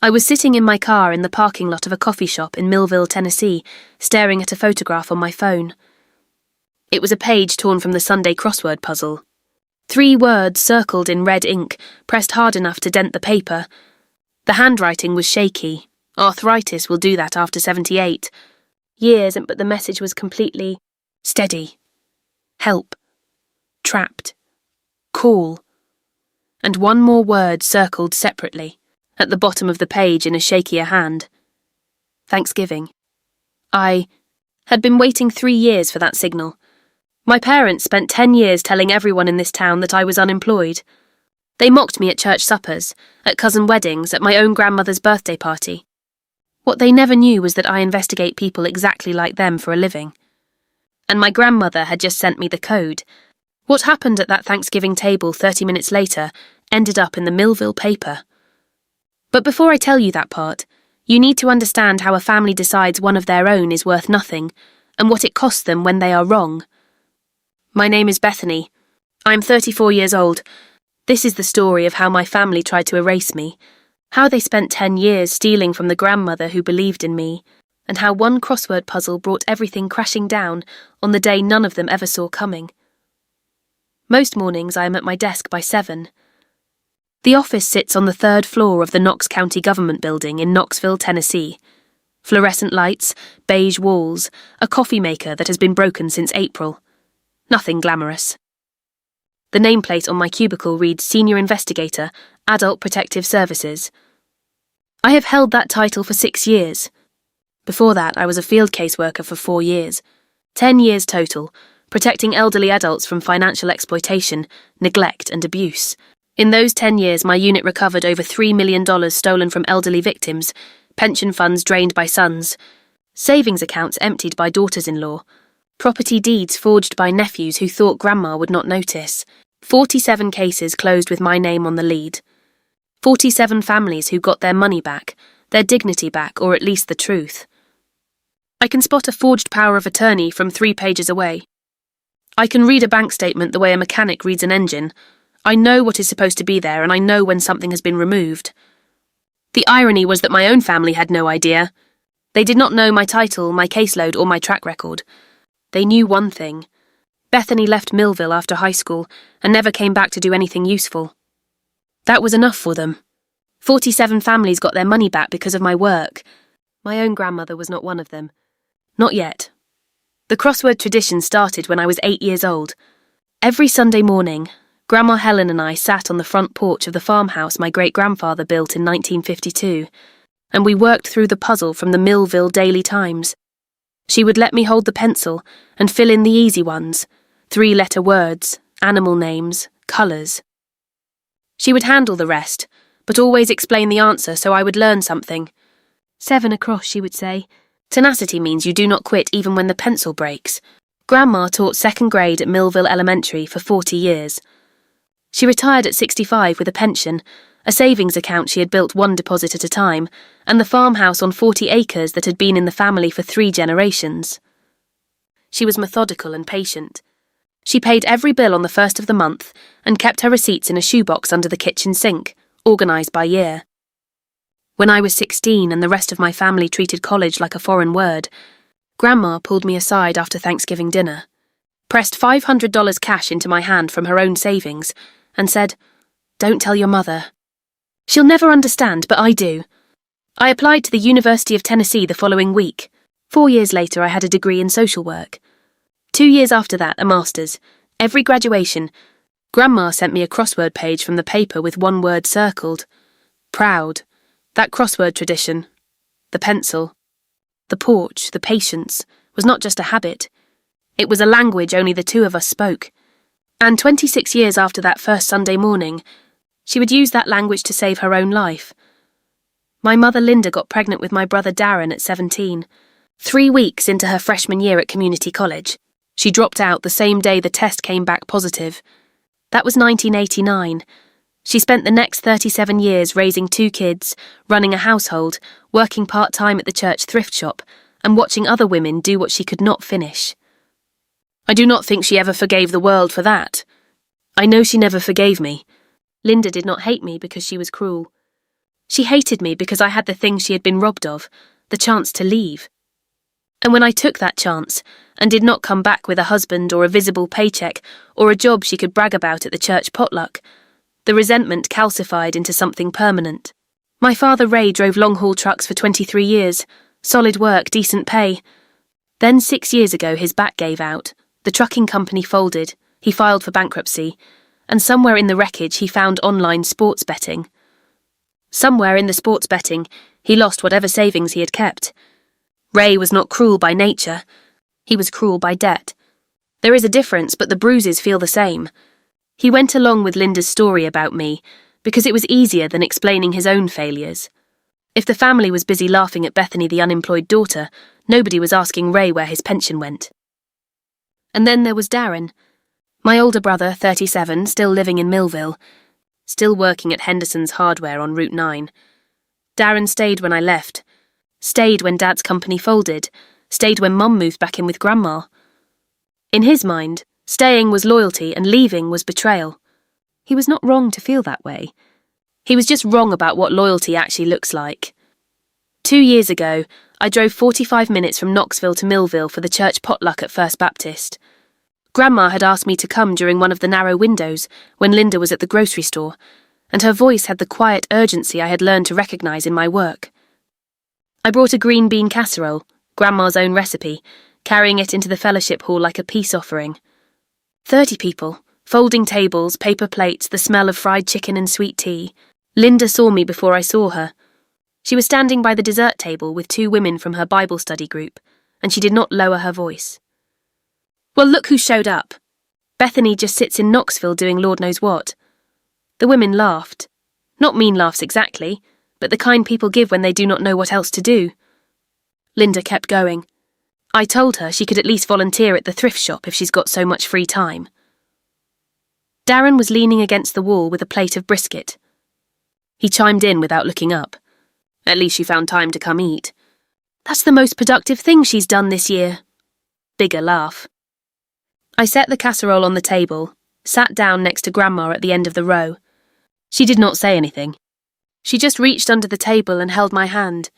I was sitting in my car in the parking lot of a coffee shop in Millville, Tennessee, staring at a photograph on my phone. It was a page torn from the Sunday crossword puzzle. 3 words circled in red ink, pressed hard enough to dent the paper. The handwriting was shaky. Arthritis will do that after 78. Years, but the message was completely steady. Help. Trapped. Call. And one more word circled separately, at the bottom of the page in a shakier hand. Thanksgiving. I had been waiting 3 years for that signal. My parents spent 10 years telling everyone in this town that I was unemployed. They mocked me at church suppers, at cousin weddings, at my own grandmother's birthday party. What they never knew was that I investigate people exactly like them for a living. And my grandmother had just sent me the code. What happened at that Thanksgiving table 30 minutes later ended up in the Millville paper. But before I tell you that part, you need to understand how a family decides one of their own is worth nothing, and what it costs them when they are wrong. My name is Bethany. I'm 34 years old. This is the story of how my family tried to erase me, how they spent 10 years stealing from the grandmother who believed in me, and how one crossword puzzle brought everything crashing down on the day none of them ever saw coming. Most mornings I am at my desk by 7. The office sits on the 3rd floor of the Knox County Government Building in Knoxville, Tennessee. Fluorescent lights, beige walls, a coffee maker that has been broken since April. Nothing glamorous. The nameplate on my cubicle reads Senior Investigator, Adult Protective Services. I have held that title for 6 years. Before that, I was a field caseworker for 4 years. 10 years total, protecting elderly adults from financial exploitation, neglect and abuse. In those 10 years, my unit recovered over $3 million stolen from elderly victims, pension funds drained by sons, savings accounts emptied by daughters-in-law, property deeds forged by nephews who thought Grandma would not notice, 47 cases closed with my name on the lead, 47 families who got their money back, their dignity back, or at least the truth. I can spot a forged power of attorney from 3 pages away. I can read a bank statement the way a mechanic reads an engine. I know what is supposed to be there, and I know when something has been removed. The irony was that my own family had no idea. They did not know my title, my caseload, or my track record. They knew one thing. Bethany left Millville after high school and never came back to do anything useful. That was enough for them. 47 families got their money back because of my work. My own grandmother was not one of them. Not yet. The crossword tradition started when I was 8 years old. Every Sunday morning, Grandma Helen and I sat on the front porch of the farmhouse my great-grandfather built in 1952, and we worked through the puzzle from the Millville Daily Times. She would let me hold the pencil and fill in the easy ones, 3-letter words, animal names, colours. She would handle the rest, but always explain the answer so I would learn something. 7 across, she would say. Tenacity means you do not quit even when the pencil breaks. Grandma taught 2nd grade at Millville Elementary for 40 years. She retired at 65 with a pension, a savings account she had built 1 deposit at a time, and the farmhouse on 40 acres that had been in the family for 3 generations. She was methodical and patient. She paid every bill on the 1st of the month and kept her receipts in a shoebox under the kitchen sink, organised by year. When I was 16 and the rest of my family treated college like a foreign word, Grandma pulled me aside after Thanksgiving dinner, pressed $500 cash into my hand from her own savings, and said, "Don't tell your mother. She'll never understand, but I do." I applied to the University of Tennessee the following week. 4 years later, I had a degree in social work. 2 years after that, a master's. Every graduation, Grandma sent me a crossword page from the paper with 1 word circled. Proud. That crossword tradition. The pencil. The porch, the patience, was not just a habit. It was a language only the 2 of us spoke. And 26 years after that first Sunday morning, she would use that language to save her own life. My mother Linda got pregnant with my brother Darren at 17. 3 weeks into her freshman year at community college, she dropped out the same day the test came back positive. That was 1989. She spent the next 37 years raising 2 kids, running a household, working part-time at the church thrift shop, and watching other women do what she could not finish. I do not think she ever forgave the world for that. I know she never forgave me. Linda did not hate me because she was cruel. She hated me because I had the thing she had been robbed of, the chance to leave. And when I took that chance, and did not come back with a husband or a visible paycheck or a job she could brag about at the church potluck, the resentment calcified into something permanent. My father Ray drove long-haul trucks for 23 years, solid work, decent pay. Then 6 years ago his back gave out, the trucking company folded, he filed for bankruptcy, and somewhere in the wreckage he found online sports betting. Somewhere in the sports betting, he lost whatever savings he had kept. Ray was not cruel by nature. He was cruel by debt. There is a difference, but the bruises feel the same. He went along with Linda's story about me because it was easier than explaining his own failures. If the family was busy laughing at Bethany, the unemployed daughter, nobody was asking Ray where his pension went. And then there was Darren, my older brother, 37, still living in Millville, still working at Henderson's Hardware on Route 9. Darren stayed when I left, stayed when Dad's company folded, stayed when Mum moved back in with Grandma. In his mind, staying was loyalty and leaving was betrayal. He was not wrong to feel that way. He was just wrong about what loyalty actually looks like. 2 years ago, I drove 45 minutes from Knoxville to Millville for the church potluck at First Baptist. Grandma had asked me to come during one of the narrow windows when Linda was at the grocery store, and her voice had the quiet urgency I had learned to recognise in my work. I brought a green bean casserole, Grandma's own recipe, carrying it into the fellowship hall like a peace offering. 30 people, folding tables, paper plates, the smell of fried chicken and sweet tea. Linda saw me before I saw her. She was standing by the dessert table with 2 women from her Bible study group, and she did not lower her voice. Well, look who showed up. Bethany just sits in Knoxville doing Lord knows what. The women laughed. Not mean laughs exactly, but the kind people give when they do not know what else to do. Linda kept going. I told her she could at least volunteer at the thrift shop if she's got so much free time. Darren was leaning against the wall with a plate of brisket. He chimed in without looking up. At least she found time to come eat. That's the most productive thing she's done this year. Bigger laugh. I set the casserole on the table, sat down next to Grandma at the end of the row. She did not say anything. She just reached under the table and held my hand.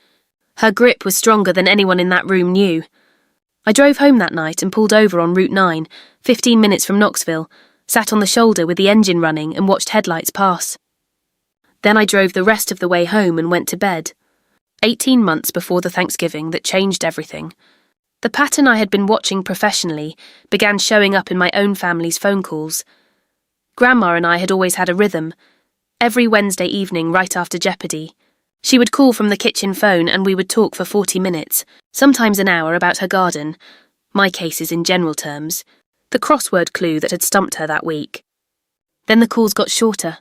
Her grip was stronger than anyone in that room knew. I drove home that night and pulled over on Route 9, 15 minutes from Knoxville, sat on the shoulder with the engine running and watched headlights pass. Then I drove the rest of the way home and went to bed. 18 months before the Thanksgiving that changed everything. The pattern I had been watching professionally began showing up in my own family's phone calls. Grandma and I had always had a rhythm. Every Wednesday evening right after Jeopardy, she would call from the kitchen phone and we would talk for 40 minutes, sometimes an hour, about her garden, my cases in general terms, the crossword clue that had stumped her that week. Then the calls got shorter.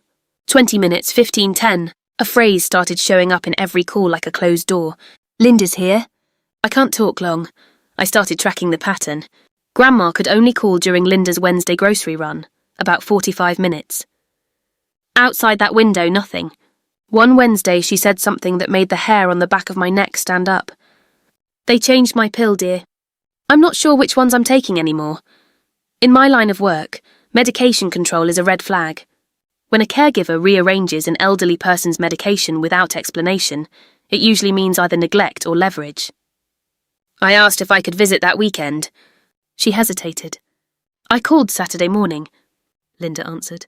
20 minutes, 15:10. A phrase started showing up in every call like a closed door. Linda's here. I can't talk long. I started tracking the pattern. Grandma could only call during Linda's Wednesday grocery run, about 45 minutes. Outside that window, nothing. One Wednesday she said something that made the hair on the back of my neck stand up. They changed my pill, dear. I'm not sure which ones I'm taking anymore. In my line of work, medication control is a red flag. When a caregiver rearranges an elderly person's medication without explanation, it usually means either neglect or leverage. I asked if I could visit that weekend. She hesitated. I called Saturday morning, Linda answered.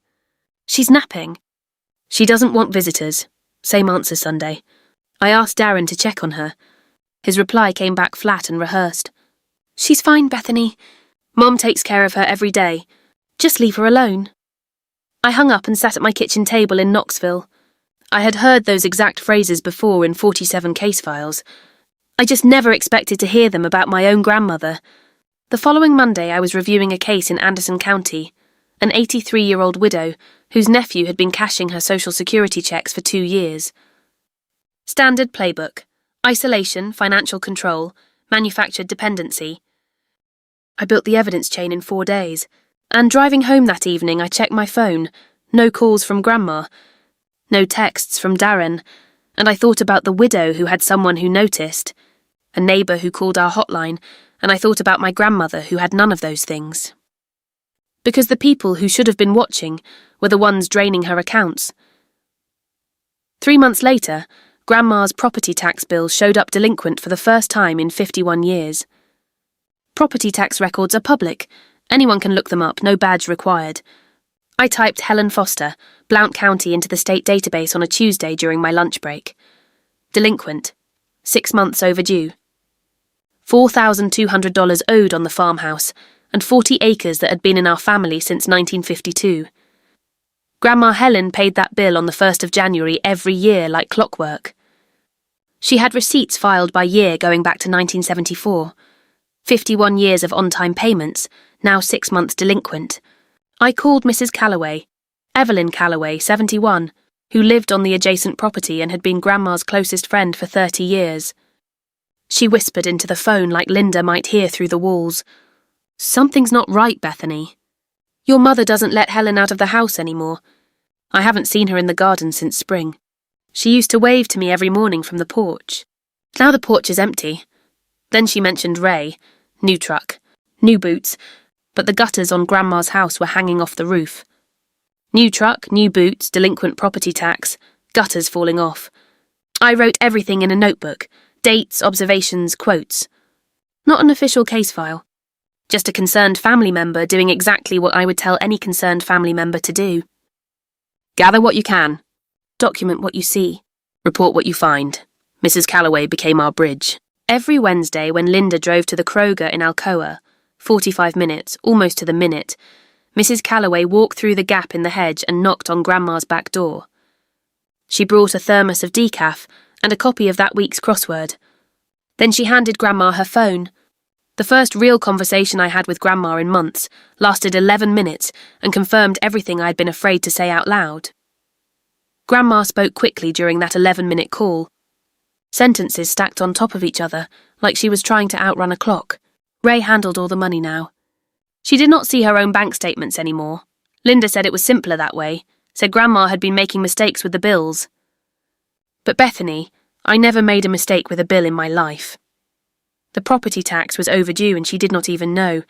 She's napping. She doesn't want visitors. Same answer Sunday. I asked Darren to check on her. His reply came back flat and rehearsed. She's fine, Bethany. Mom takes care of her every day. Just leave her alone. I hung up and sat at my kitchen table in Knoxville. I had heard those exact phrases before in 47 case files. I just never expected to hear them about my own grandmother. The following Monday I was reviewing a case in Anderson County, an 83-year-old widow whose nephew had been cashing her Social Security checks for 2 years. Standard playbook: isolation, financial control, manufactured dependency. I built the evidence chain in 4 days, and driving home that evening I checked my phone. No calls from Grandma, no texts from Darren, and I thought about the widow who had someone who noticed, a neighbour who called our hotline, and I thought about my grandmother who had none of those things. Because the people who should have been watching were the ones draining her accounts. 3 months later, Grandma's property tax bill showed up delinquent for the first time in 51 years. Property tax records are public. Anyone can look them up, no badge required. I typed Helen Foster, Blount County into the state database on a Tuesday during my lunch break. Delinquent. 6 months overdue. $4,200 owed on the farmhouse, and 40 acres that had been in our family since 1952. Grandma Helen paid that bill on the 1st of January every year like clockwork. She had receipts filed by year going back to 1974. 51 years of on-time payments, now 6 months delinquent. I called Mrs. Calloway, Evelyn Calloway, 71, who lived on the adjacent property and had been Grandma's closest friend for 30 years. She whispered into the phone like Linda might hear through the walls. "Something's not right, Bethany. Your mother doesn't let Helen out of the house anymore. I haven't seen her in the garden since spring. She used to wave to me every morning from the porch. Now the porch is empty." Then she mentioned Ray, new truck, new boots, but the gutters on Grandma's house were hanging off the roof. New truck, new boots, delinquent property tax, gutters falling off. I wrote everything in a notebook, dates, observations, quotes. Not an official case file. Just a concerned family member doing exactly what I would tell any concerned family member to do. Gather what you can. Document what you see. Report what you find. Mrs. Calloway became our bridge. Every Wednesday when Linda drove to the Kroger in Alcoa, 45 minutes, almost to the minute, Mrs. Calloway walked through the gap in the hedge and knocked on Grandma's back door. She brought a thermos of decaf and a copy of that week's crossword. Then she handed Grandma her phone. The first real conversation I had with Grandma in months lasted 11 minutes and confirmed everything I had been afraid to say out loud. Grandma spoke quickly during that 11-minute call. Sentences stacked on top of each other, like she was trying to outrun a clock. Ray handled all the money now. She did not see her own bank statements anymore. Linda said it was simpler that way, said Grandma had been making mistakes with the bills. But Bethany, I never made a mistake with a bill in my life. The property tax was overdue and she did not even know.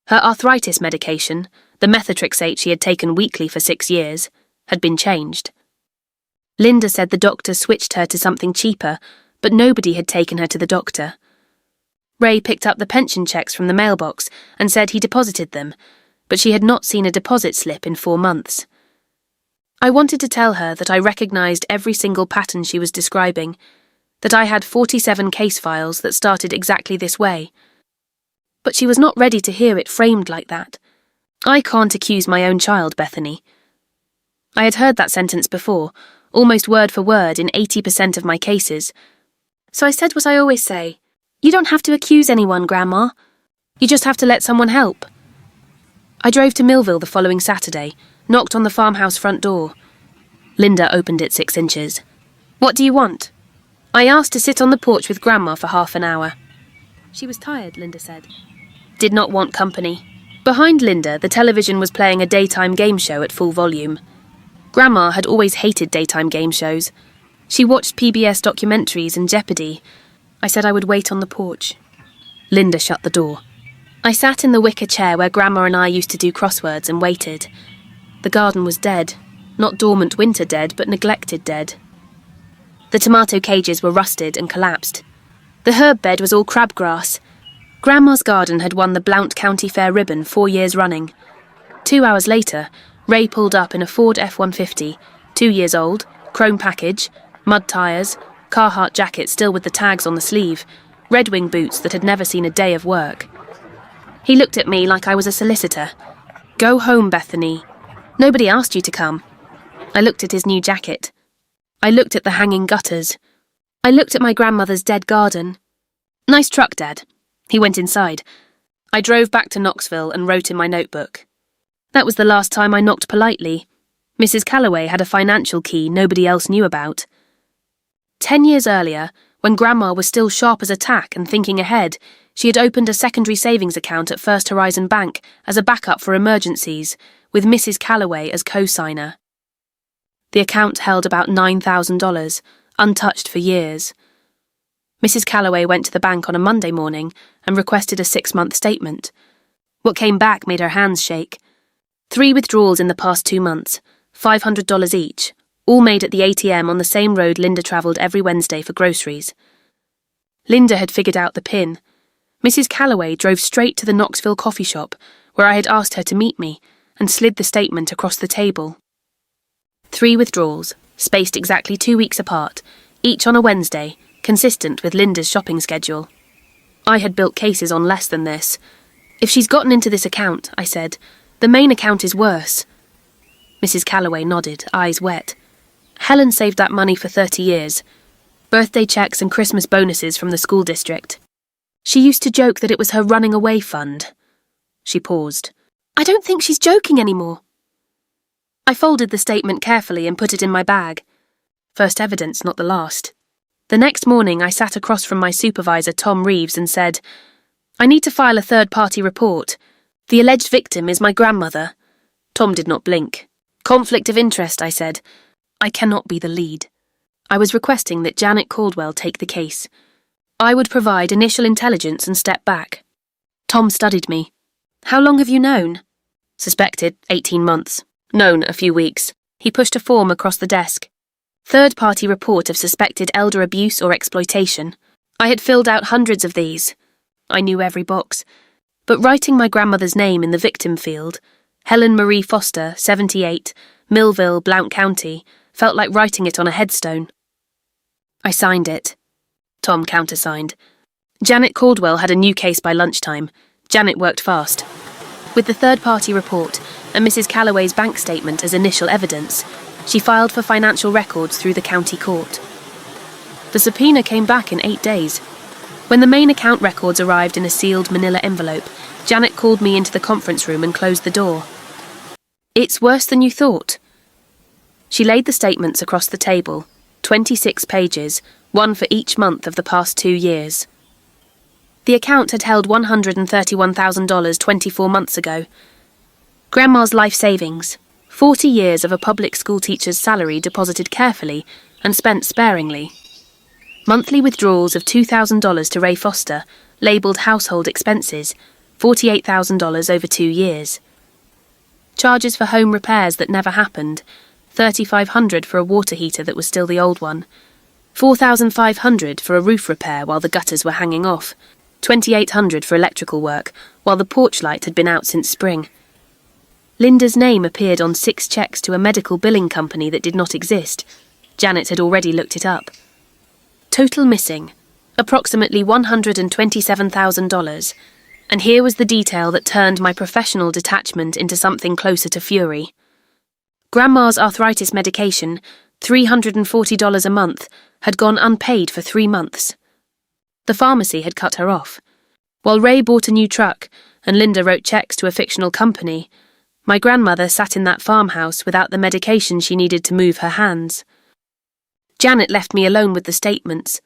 Her arthritis medication, the methotrexate she had taken weekly for 6 years, had been changed. Linda said the doctor switched her to something cheaper, but nobody had taken her to the doctor. Ray picked up the pension checks from the mailbox and said he deposited them, but she had not seen a deposit slip in 4 months. I wanted to tell her that I recognised every single pattern she was describing, that I had 47 case files that started exactly this way. But she was not ready to hear it framed like that. I can't accuse my own child, Bethany. I had heard that sentence before, almost word for word in 80% of my cases. So I said what I always say. You don't have to accuse anyone, Grandma. You just have to let someone help. I drove to Millville the following Saturday, knocked on the farmhouse front door. Linda opened it 6 inches. "What do you want?" I asked to sit on the porch with Grandma for half an hour. She was tired, Linda said. Did not want company. Behind Linda, the television was playing a daytime game show at full volume. Grandma had always hated daytime game shows. She watched PBS documentaries and Jeopardy. I said I would wait on the porch. Linda shut the door. I sat in the wicker chair where Grandma and I used to do crosswords and waited. The garden was dead. Not dormant winter dead, but neglected dead. The tomato cages were rusted and collapsed. The herb bed was all crabgrass. Grandma's garden had won the Blount County Fair ribbon 4 years running. 2 hours later, Ray pulled up in a Ford F-150, 2 years old, chrome package, mud tyres, Carhartt jacket still with the tags on the sleeve, Red Wing boots that had never seen a day of work. He looked at me like I was a solicitor. "Go home, Bethany. Nobody asked you to come." I looked at his new jacket. I looked at the hanging gutters. I looked at my grandmother's dead garden. "Nice truck, Dad." He went inside. I drove back to Knoxville and wrote in my notebook. That was the last time I knocked politely. Mrs. Calloway had a financial key nobody else knew about. 10 years earlier, when Grandma was still sharp as a tack and thinking ahead, she had opened a secondary savings account at First Horizon Bank as a backup for emergencies, with Mrs. Calloway as co-signer. The account held about $9,000, untouched for years. Mrs. Calloway went to the bank on a Monday morning and requested a 6-month statement. What came back made her hands shake. 3 withdrawals in the past 2 months, $500 each, all made at the ATM on the same road Linda travelled every Wednesday for groceries. Linda had figured out the PIN. Mrs. Calloway drove straight to the Knoxville coffee shop, where I had asked her to meet me, and slid the statement across the table. 3 withdrawals, spaced exactly 2 weeks apart, each on a Wednesday, consistent with Linda's shopping schedule. I had built cases on less than this. If she's gotten into this account, I said, the main account is worse. Mrs. Calloway nodded, eyes wet. Helen saved that money for 30 years. Birthday checks and Christmas bonuses from the school district. She used to joke that it was her running away fund. She paused. I don't think she's joking anymore. I folded the statement carefully and put it in my bag. First evidence, not the last. The next morning I sat across from my supervisor, Tom Reeves, and said, I need to file a third-party report. The alleged victim is my grandmother. Tom did not blink. Conflict of interest, I said. I cannot be the lead. I was requesting that Janet Caldwell take the case. I would provide initial intelligence and step back. Tom studied me. How long have you known? Suspected, 18 months. Known, a few weeks. He pushed a form across the desk. Third-party report of suspected elder abuse or exploitation. I had filled out hundreds of these. I knew every box. But writing my grandmother's name in the victim field, Helen Marie Foster, 78, Millville, Blount County, felt like writing it on a headstone. I signed it. Tom countersigned. Janet Caldwell had a new case by lunchtime. Janet worked fast. With the third-party report and Mrs. Calloway's bank statement as initial evidence, she filed for financial records through the county court. The subpoena came back in 8 days. When the main account records arrived in a sealed manila envelope, Janet called me into the conference room and closed the door. It's worse than you thought. She laid the statements across the table, 26 pages, one for each month of the past 2 years. The account had held $131,000 24 months ago. Grandma's life savings, 40 years of a public school teacher's salary deposited carefully and spent sparingly. Monthly withdrawals of $2,000 to Ray Foster, labelled household expenses, $48,000 over 2 years. Charges for home repairs that never happened, $3,500 for a water heater that was still the old one, $4,500 for a roof repair while the gutters were hanging off, $2,800 for electrical work while the porch light had been out since spring. Linda's name appeared on 6 checks to a medical billing company that did not exist. Janet had already looked it up. Total missing, approximately $127,000. And here was the detail that turned my professional detachment into something closer to fury. Grandma's arthritis medication, $340 a month, had gone unpaid for 3 months. The pharmacy had cut her off. While Ray bought a new truck and Linda wrote checks to a fictional company, my grandmother sat in that farmhouse without the medication she needed to move her hands. Janet left me alone with the statements.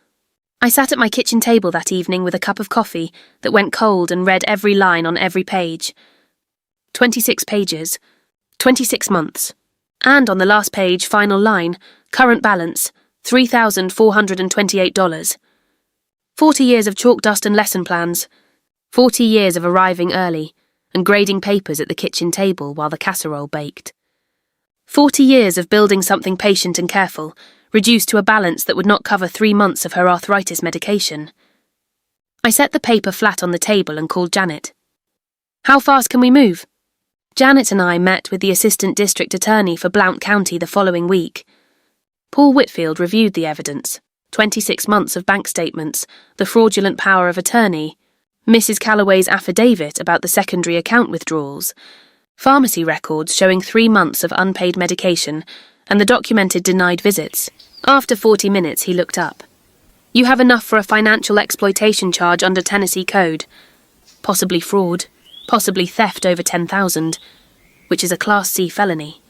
I sat at my kitchen table that evening with a cup of coffee that went cold and read every line on every page. 26 pages, 26 months. And on the last page, final line, current balance, $3,428. 40 years of chalk dust and lesson plans. 40 years of arriving early and grading papers at the kitchen table while the casserole baked. 40 years of building something patient and careful, reduced to a balance that would not cover 3 months of her arthritis medication. I set the paper flat on the table and called Janet. How fast can we move? Janet and I met with the Assistant District Attorney for Blount County the following week. Paul Whitfield reviewed the evidence, 26 months of bank statements, the fraudulent power of attorney, Mrs. Calloway's affidavit about the secondary account withdrawals, pharmacy records showing 3 months of unpaid medication, and the documented denied visits. After 40 minutes, he looked up. You have enough for a financial exploitation charge under Tennessee Code. Possibly fraud, possibly theft over $10,000, which is a Class C felony.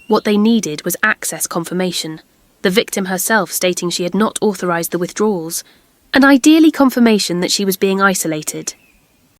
What they needed was access confirmation, the victim herself stating she had not authorised the withdrawals, and ideally confirmation that she was being isolated.